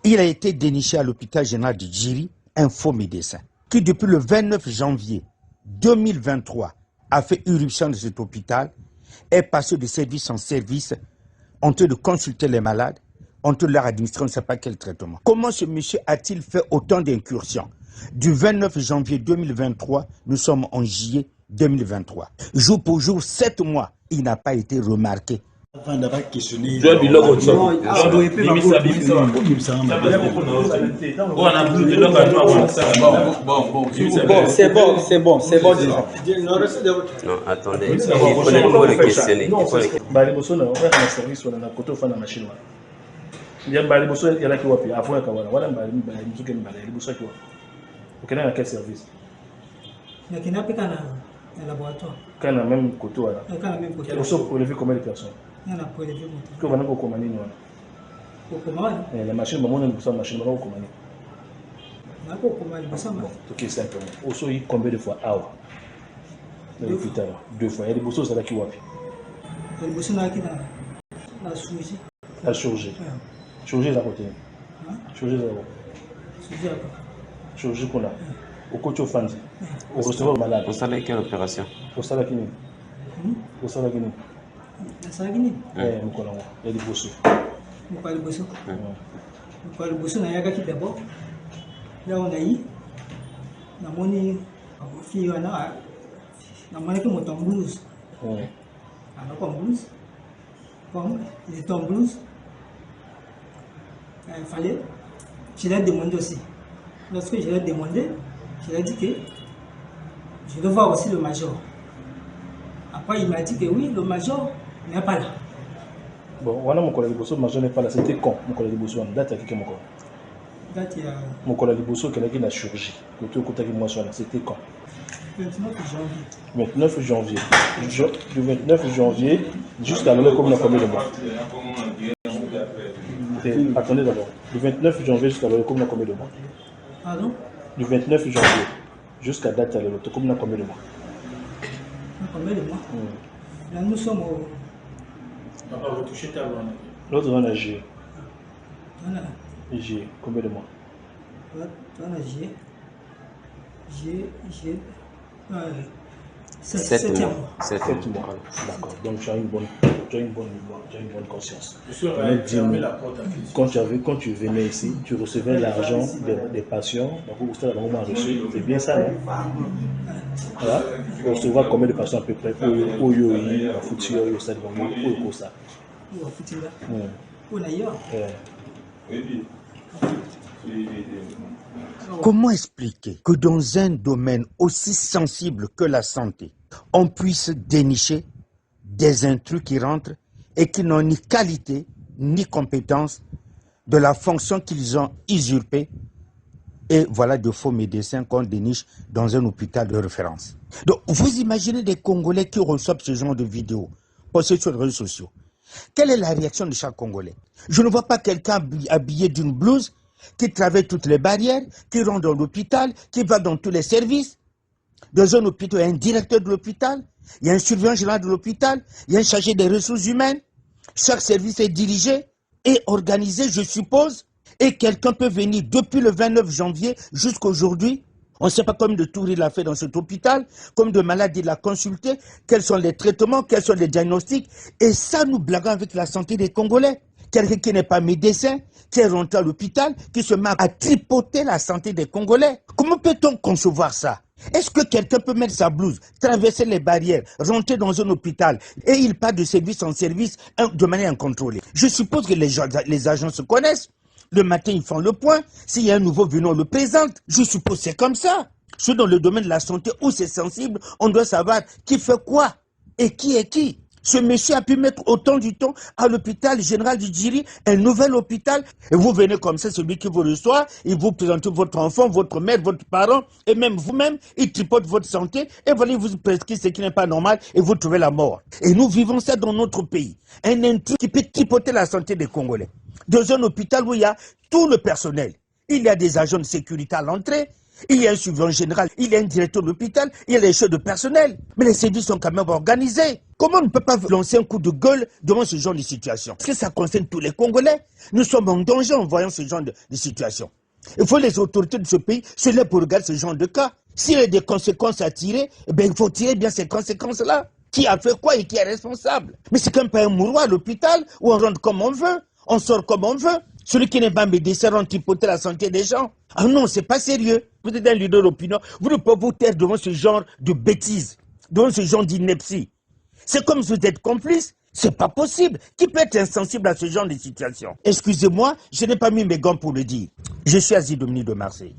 Il a été déniché à l'hôpital général de Djiri un faux médecin qui, depuis le 29 janvier 2023, a fait irruption de cet hôpital, est passé de service en service, en train de consulter les malades, en train de leur administrer on ne sait pas quel traitement. Comment ce monsieur a-t-il fait autant d'incursions? Du 29 janvier 2023, nous sommes en juillet 2023. Jour pour jour, 7 mois, il n'a pas été remarqué. Bon, c'est bon déjà. Non, attendez, il faut le questionner. Quel service? Il y a un laboratoire. Quand on a même côté, on s'est prélevé combien de personnes? Il y en a prélevé beaucoup. Comment on a commandé? La machine, on a une machine, on a commandé. On a commandé. Ok, simplement. On s'est combien de fois? Ah, dans l'hôpital. 2 fois. Il y a des bosses là qui wapi. Il y a des bosses là qui la chirurgie. La chirurgie. Chirurgie là côté. Chirurgie là. Chirurgie là. Chirurgie qu'on a. Au côté au fanzi. Au recevoir malade. Au salaire quelle opération? Au salaire qui n'est. Au salaire qui n'est. Au salaire qui n'est. Il y a des bosses. Il y a des bosses. Il y a des bosses. Il y a des bosses d'abord. Là on a eu. On a moni. Fille on a. On a moni que mon blouse. On a comme blouse. Comme les ton blouse. Il fallait. Je l'ai demandé aussi. Lorsque je l'ai demandé, je lui ai dit que je dois voir aussi le major. Après, il m'a dit que oui, le major n'est pas là. Bon, voilà mon collègue Bosso, le major n'est pas là. C'était quand mon collègue Bosso, en date, il y a mon collègue. Date, il y a. Mon collègue Bosso, qui a chirurgie. C'était quand? 29 janvier. 29 janvier. Du 29 janvier jusqu'à l'heure, comme on a combien de mois? Attendez d'abord. Du 29 janvier jusqu'à l'heure, comme on a combien de mois? Pardon? Du 29 janvier jusqu'à date à l'heure, comme on a combien de mois? Combien de mois? Là, nous sommes au. On va retoucher ta loi. L'autre, on a G. G, combien de mois? On a G. G. 7 mois. 7 mois. D'accord. Donc tu as une bonne mémoire, tu as une bonne conscience. Quand tu venais ici, tu recevais l'argent des patients. C'est bien ça, non? Voilà. On recevait combien de patients à peu près? Comment expliquer que dans un domaine aussi sensible que la santé, on puisse dénicher des intrus qui rentrent et qui n'ont ni qualité ni compétence de la fonction qu'ils ont usurpée, et voilà de faux médecins qu'on déniche dans un hôpital de référence. Donc vous imaginez des Congolais qui reçoivent ce genre de vidéos postées sur les réseaux sociaux. Quelle est la réaction de chaque Congolais? Je ne vois pas quelqu'un habillé d'une blouse qui traverse toutes les barrières, qui rentre dans l'hôpital, qui va dans tous les services. Dans un hôpital, il y a un directeur de l'hôpital, il y a un surveillant général de l'hôpital, il y a un chargé des ressources humaines. Chaque service est dirigé et organisé, je suppose. Et quelqu'un peut venir depuis le 29 janvier jusqu'à aujourd'hui. On ne sait pas combien de tours il a fait dans cet hôpital, combien de malades il a consulté, quels sont les traitements, quels sont les diagnostics. Et ça, nous blaguons avec la santé des Congolais. Quelqu'un qui n'est pas médecin, qui est rentré à l'hôpital, qui se met à tripoter la santé des Congolais. Comment peut-on concevoir ça? Est-ce que quelqu'un peut mettre sa blouse, traverser les barrières, rentrer dans un hôpital et il part de service en service de manière incontrôlée? Je suppose que les agents se connaissent. Le matin, ils font le point. S'il y a un nouveau venant, on le présente. Je suppose que c'est comme ça. Je suis dans le domaine de la santé où c'est sensible, on doit savoir qui fait quoi et qui est qui. Ce monsieur a pu mettre autant du temps à l'hôpital général du Djiri, un nouvel hôpital, et vous venez comme ça, celui qui vous reçoit, il vous présente votre enfant, votre mère, votre parent, et même vous-même, il tripote votre santé, et voilà, il vous prescrit ce qui n'est pas normal, et vous trouvez la mort. Et nous vivons ça dans notre pays. Un intrus qui peut tripoter la santé des Congolais. Dans un hôpital où il y a tout le personnel. Il y a des agents de sécurité à l'entrée, Il y a un surveillant général, il y a un directeur de l'hôpital, il y a les chefs de personnel. Mais les services sont quand même organisés. Comment on ne peut pas lancer un coup de gueule devant ce genre de situation? Parce que ça concerne tous les Congolais. Nous sommes en danger en voyant ce genre de situation. Il faut les autorités de ce pays se lèvent pour regarder ce genre de cas. S'il y a des conséquences à tirer, eh bien, il faut tirer bien ces conséquences-là. Qui a fait quoi et qui est responsable? Mais c'est comme pas un mouroir à l'hôpital où on rentre comme on veut, on sort comme on veut. Celui qui n'est pas médecin rentre hypothéquer la santé des gens. Ah non, c'est pas sérieux. Vous êtes un leader d'opinion. Vous ne pouvez vous taire devant ce genre de bêtises, devant ce genre d'ineptie. C'est comme si vous êtes complice. C'est pas possible. Qui peut être insensible à ce genre de situation? Excusez-moi, je n'ai pas mis mes gants pour le dire. Je suis Aziz Dominique de Marseille.